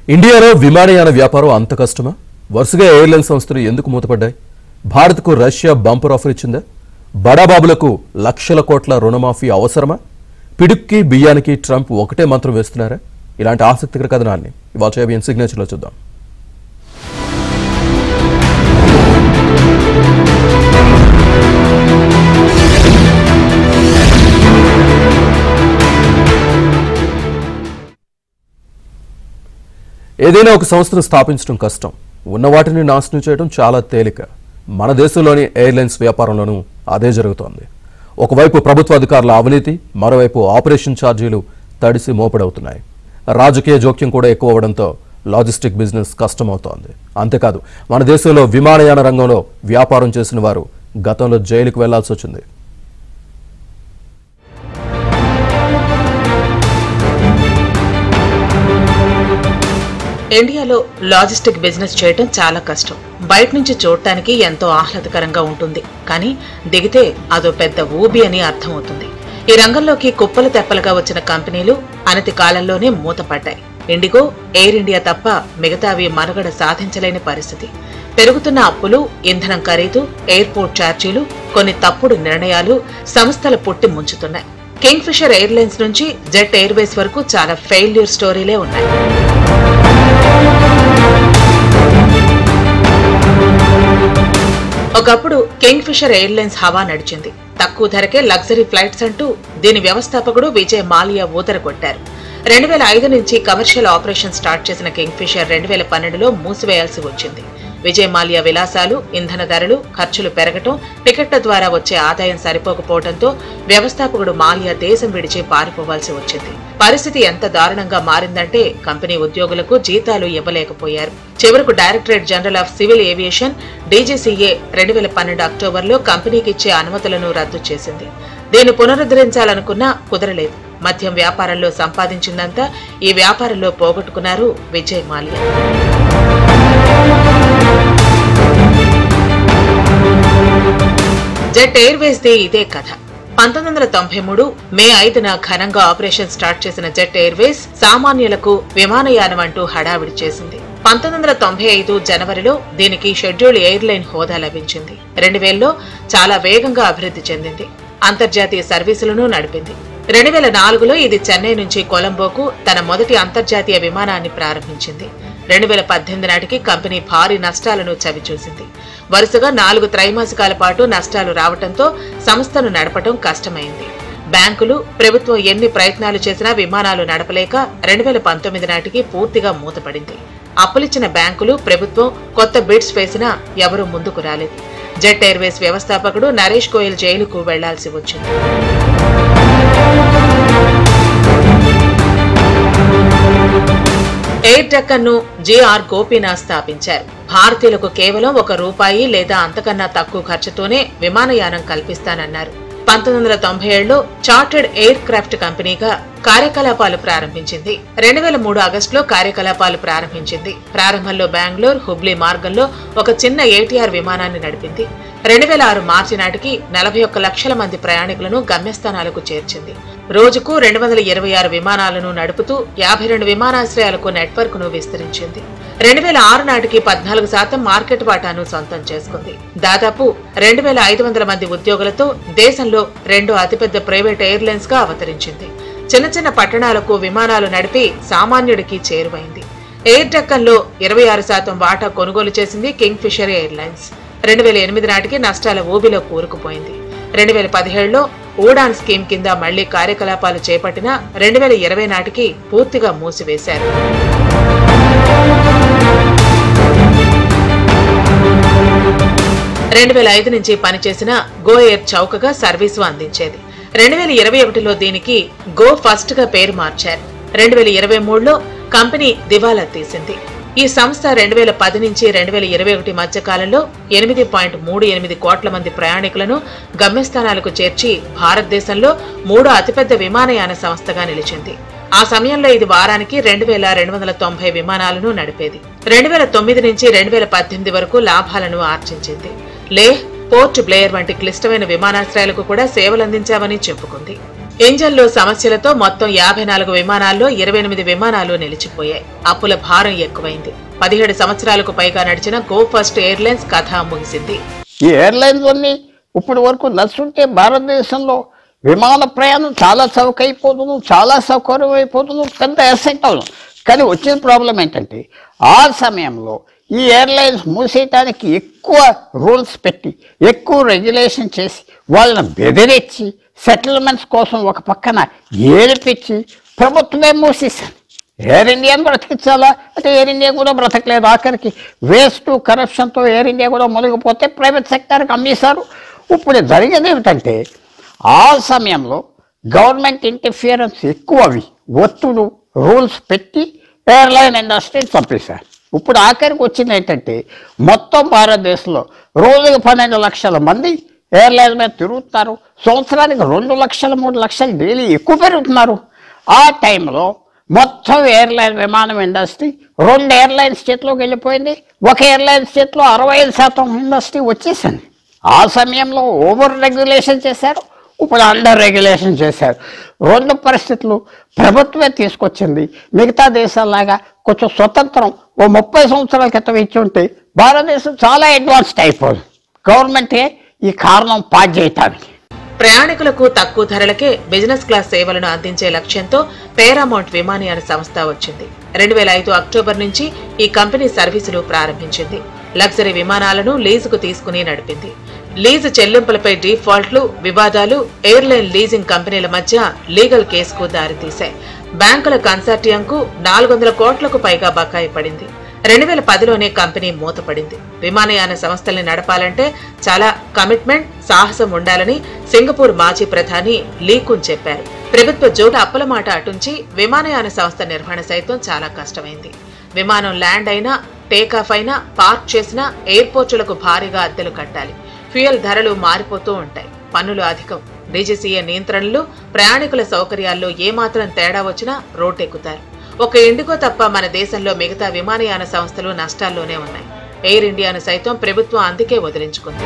ఇండియాలో విమానయాన వ్యాపారం అంత కష్టమా? వరుసగా ఎయిర్లైన్ సంస్థలు ఎందుకు మూతపడ్డాయి? భారత్కు రష్యా బంపర్ ఆఫర్ ఇచ్చిందా? బడాబాబులకు లక్షల కోట్ల రుణమాఫీ అవసరమా? పిడుక్కి బియ్యానికి ట్రంప్ ఒకటే మంత్రం వేస్తున్నారా? ఇలాంటి ఆసక్తికర కథనాన్ని ఇవాళ ఏబిఎన్ సిగ్నేచర్లో చూద్దాం. ఏదైనా ఒక సంస్థను స్థాపించడం కష్టం, ఉన్న వాటిని నాశనం చేయడం చాలా తేలిక. మన దేశంలోని ఎయిర్లైన్స్ వ్యాపారంలోనూ అదే జరుగుతోంది. ఒకవైపు ప్రభుత్వ అధికారుల అవినీతి, మరోవైపు ఆపరేషన్ ఛార్జీలు తడిసి మోపడవుతున్నాయి. రాజకీయ జోక్యం కూడా ఎక్కువ అవడంతో లాజిస్టిక్ బిజినెస్ కష్టమవుతోంది. అంతేకాదు, మన దేశంలో విమానయాన రంగంలో వ్యాపారం చేసిన వారు గతంలో జైలుకు వెళ్లాల్సి వచ్చింది. ఇండియాలో లాజిస్టిక్ బిజినెస్ చేయడం చాలా కష్టం. బయట నుంచి చూడటానికి ఎంతో ఆహ్లాదకరంగా ఉంటుంది, కానీ దిగితే అదో పెద్ద ఊబి అని అర్థమవుతుంది. ఈ రంగంలోకి కుప్పలు తెప్పలుగా వచ్చిన కంపెనీలు అనతి కాలంలోనే మూతపడ్డాయి. ఇండిగో, ఎయిర్ ఇండియా తప్ప మిగతావి మనుగడ సాధించలేని పరిస్థితి. పెరుగుతున్న అప్పులు, ఇంధనం ఖరీదు, ఎయిర్పోర్ట్ ఛార్జీలు, కొన్ని తప్పుడు నిర్ణయాలు సంస్థల పుట్టి ముంచుతున్నాయి. కింగ్ ఫిషర్ ఎయిర్లైన్స్ నుంచి జెట్ ఎయిర్వేస్ వరకు చాలా ఫెయిల్యూర్ స్టోరీలే ఉన్నాయి. ఒకప్పుడు కింగ్ ఫిషర్ ఎయిర్లైన్స్ హవా నడిచింది. తక్కువ ధరకే లగ్జరీ ఫ్లైట్స్ అంటూ దీని వ్యవస్థాపకుడు విజయ్ మాల్యా ఊదరగొట్టారు. 2005 నుంచి కమర్షియల్ ఆపరేషన్ స్టార్ట్ చేసిన కింగ్ ఫిషర్ 2012లో మూసివేయాల్సి వచ్చింది. విజయ్ మాల్యా విలాసాలు, ఇంధన ధరలు, ఖర్చులు పెరగటం, టికెట్ల ద్వారా వచ్చే ఆదాయం సరిపోకపోవడంతో వ్యవస్థాపకుడు మాల్యా దేశం విడిచి పారిపోవాల్సి వచ్చింది. పరిస్థితి ఎంత దారుణంగా మారిందంటే కంపెనీ ఉద్యోగులకు జీతాలు ఇవ్వలేకపోయారు. చివరకు directorate general of civil aviation DGCA 2012 అక్టోబర్లో కంపెనీకి ఇచ్చే అనుమతులను రద్దు చేసింది. దీన్ని పునరుద్ధరించాలనుకున్నా కుదరలేదు. మద్యం వ్యాపారంలో సంపాదించిందంతా ఈ వ్యాపారంలో పోగొట్టుకున్నారు Vijay Mallya. Jet Airways the ఇదే కథ. 1993 మే 5న ఘనంగా ఆపరేషన్ స్టార్ట్ చేసిన జెట్ ఎయిర్వేస్ సామాన్యులకు విమానయానం అంటూ హడావిడి చేసింది. 1995 జనవరిలో దీనికి షెడ్యూల్ ఎయిర్లైన్ హోదా లభించింది. 2000లో చాలా వేగంగా అభివృద్ధి చెందింది. అంతర్జాతీయ సర్వీసులను నడిపింది. 2004లో ఇది చెన్నై నుంచి కొలంబోకు తన మొదటి అంతర్జాతీయ విమానాన్ని ప్రారంభించింది. 2018 నాటికి కంపెనీ భారీ నష్టాలను చవిచూసింది. వరుసగా 4 త్రైమాసికాల పాటు నష్టాలు రావడంతో సంస్థను నడపడం కష్టమైంది. బ్యాంకులు, ప్రభుత్వం ఎన్ని ప్రయత్నాలు చేసినా విమానాలు నడపలేక 2019 నాటికి పూర్తిగా మూతపడింది. అప్పులిచ్చిన బ్యాంకులు, ప్రభుత్వం కొత్త బిడ్స్ వేసినా ఎవరూ ముందుకు రాలేదు. జెట్ ఎయిర్వేస్ వ్యవస్థాపకుడు నరేష్ గోయల్ జైలుకు వెళ్లాల్సి వచ్చింది. ఎయిర్ డెక్కన్ ను జేఆర్ గోపీనాథ్ స్థాపించారు. భారతీయులకు కేవలం ₹1 లేదా అంతకన్నా తక్కువ ఖర్చుతోనే విమానయానం కల్పిస్తానన్నారు. 1997లో చార్టర్డ్ ఎయిర్ క్రాఫ్ట్ కంపెనీగా కార్యకలాపాలు ప్రారంభించింది. 2003 ఆగస్టులో కార్యకలాపాలు ప్రారంభించింది. ప్రారంభంలో బెంగళూరు, హుబ్లీ మార్గంలో ఒక చిన్న ఏటీఆర్ విమానాన్ని నడిపింది. 2006 మార్చి నాటికి 41 లక్షల మంది ప్రయాణికులను గమ్యస్థానాలకు చేర్చింది. రోజుకు 226 విమానాలను నడుపుతూ 52 విమానాశ్రయాలకు నెట్వర్క్ ను విస్తరించింది. 2006 నాటికి 14% మార్కెట్ వాటాను సొంతం చేసుకుంది. దాదాపు 2500 మంది ఉద్యోగులతో దేశంలో 2వ అతిపెద్ద ప్రైవేట్ ఎయిర్లైన్స్ గా అవతరించింది. చిన్న చిన్న పట్టణాలకు విమానాలు నడిపి సామాన్యుడికి చేరువైంది. ఎయిర్ డెక్కన్ లో 26% వాటా కొనుగోలు చేసింది కింగ్ ఫిషర్ ఎయిర్లైన్స్. 2008 నాటికి నష్టాల ఊబిలో కూరుకుపోయింది. 2017లో ఊడాన్ స్కీమ్ కింద మళ్లీ కార్యకలాపాలు చేపట్టినా 2020 నాటికి పూర్తిగా మూసివేశారు. 2005 నుంచి పనిచేసిన గో ఎయిర్ చౌకగా సర్వీసు అందించేది. 2021లో దీనికి గో ఫస్ట్ గా పేరు మార్చారు. 2023లో కంపెనీ దివాలా తీసింది. ఈ సంస్థ 2010 నుంచి 2021 మధ్య కాలంలో 8.38 కోట్ల మంది ప్రయాణికులను గమ్యస్థానాలకు చేర్చి భారతదేశంలో 3వ అతిపెద్ద విమానయాన సంస్థగా నిలిచింది. ఆ సమయంలో ఇది వారానికి 2290 విమానాలను నడిపేది. 2009 నుంచి 2018 వరకు లాభాలను ఆర్జించింది. లేహ్, పోర్ట్ బ్లేయర్ వంటి క్లిష్టమైన విమానాశ్రయాలకు కూడా సేవలందించామని చెప్పుకుంది. ఇంజన్లో సమస్యలతో మొత్తం 54 విమానాల్లో 28 విమానాలు నిలిచిపోయాయి. అప్పుల భారం ఎక్కువైంది. 17 సంవత్సరాలకు పైగా నడిచిన గో ఫస్ట్ ఎయిర్లైన్స్ కథ ముగిసింది. ఈ ఎయిర్లైన్స్ అన్ని ఇప్పటి వరకు నడుస్తుంటే భారతదేశంలో విమాన ప్రయాణం చాలా చౌకైపోతుంది, చాలా సౌకర్యం అయిపోతుంది, పెద్ద ఎసెట్ అవుతుంది. కానీ వచ్చిన ప్రాబ్లం ఏంటంటే ఆ సమయంలో ఈ ఎయిర్లైన్స్ మూసేయటానికి ఎక్కువ రూల్స్ పెట్టి, ఎక్కువ రెగ్యులేషన్ చేసి, వాళ్ళని బెదిరించి, సెటిల్మెంట్స్ కోసం ఒక పక్కన ఏడిపించి ప్రభుత్వమే మూసేశాను. ఎయిర్ ఇండియాను బ్రతికించాలా అంటే ఎయిర్ ఇండియా కూడా బ్రతకలేదు. ఆఖరికి వేస్ట్ కరప్షన్తో ఎయిర్ ఇండియా కూడా మునిగిపోతే ప్రైవేట్ సెక్టార్కి అమ్మేశారు. ఇప్పుడు జరిగేది ఏమిటంటే ఆ సమయంలో గవర్నమెంట్ ఇంటర్ఫియరెన్స్ ఎక్కువవి, ఒత్తుడు రూల్స్ పెట్టి ఎయిర్లైన్ ఇండస్ట్రీని చంపేశారు. ఇప్పుడు ఆఖరికి వచ్చింది ఏంటంటే మొత్తం భారతదేశంలో రోజుకు 12 లక్షల మంది ఎయిర్లైన్ మీద తిరుగుతున్నారు. సంవత్సరానికి 2 లక్షలు 3 లక్షలు డైలీ ఎక్కువ పెరుగుతున్నారు. ఆ టైంలో మొత్తం ఎయిర్లైన్ విమానం ఇండస్ట్రీ 2 ఎయిర్లైన్స్ చేతిలోకి వెళ్ళిపోయింది. ఒక ఎయిర్లైన్స్ చేతిలో 65% ఇండస్ట్రీ వచ్చేసింది. ఆ సమయంలో ఓవర్ రెగ్యులేషన్ చేశారు, ఇప్పుడు అండర్ రెగ్యులేషన్ చేశారు. 2 పరిస్థితులు ప్రభుత్వమే తీసుకొచ్చింది. మిగతా దేశాల్లాగా కొంచెం స్వతంత్రం 30 సంవత్సరాల క్రితం ఇచ్చి ఉంటే భారతదేశం చాలా అడ్వాన్స్డ్ అయిపోయింది. గవర్నమెంటే ఈ కారణం పాస్ చేయటానికి. ప్రయాణికులకు తక్కువ ధరలకే బిజినెస్ క్లాస్ సేవలను అందించే లక్ష్యంతో పేరామౌంట్ విమానయాన సంస్థ వచ్చింది. 2005 అక్టోబర్ నుంచి ఈ కంపెనీ సర్వీసులు ప్రారంభించింది. లగ్జరీ విమానాలను లీజుకు తీసుకుని నడిపింది. లీజు చెల్లింపులపై డిఫాల్ట్లు, వివాదాలు ఎయిర్లైన్ లీజింగ్ కంపెనీల మధ్య లీగల్ కేసుకు దారితీశాయి. బ్యాంకుల కన్సార్టియంకు 400 కోట్లకు పైగా బకాయి పడింది. 2010లోనే కంపెనీ మూతపడింది. విమానయాన సంస్థల్ని నడపాలంటే చాలా కమిట్మెంట్, సాహసం ఉండాలని సింగపూర్ మాజీ ప్రధాని లీ కున్ చెప్పారు. ప్రభుత్వ జోట అప్పుల మాట అటుంచి విమానయాన సంస్థ నిర్వహణ సైతం చాలా కష్టమైంది. విమానం ల్యాండ్ అయినా, టేకాఫ్ అయినా, పార్క్ చేసినా ఎయిర్పోర్టులకు భారీగా అద్దెలు కట్టాలి. ఫ్యూయల్ ధరలు మారిపోతూ ఉంటాయి. పన్నులు అధికం. డీజీసీఏ నియంత్రణలు, ప్రయాణికుల సౌకర్యాల్లో ఏమాత్రం తేడా వచ్చినా రోడ్డెక్కుతారు. ఒక ఇండిగో తప్ప మన దేశంలో మిగతా విమానయాన సంస్థలు నష్టాల్లోనే ఉన్నాయి. ఎయిర్ ఇండియాను సైతం ప్రభుత్వం అందుకే వదిలించుకుంది.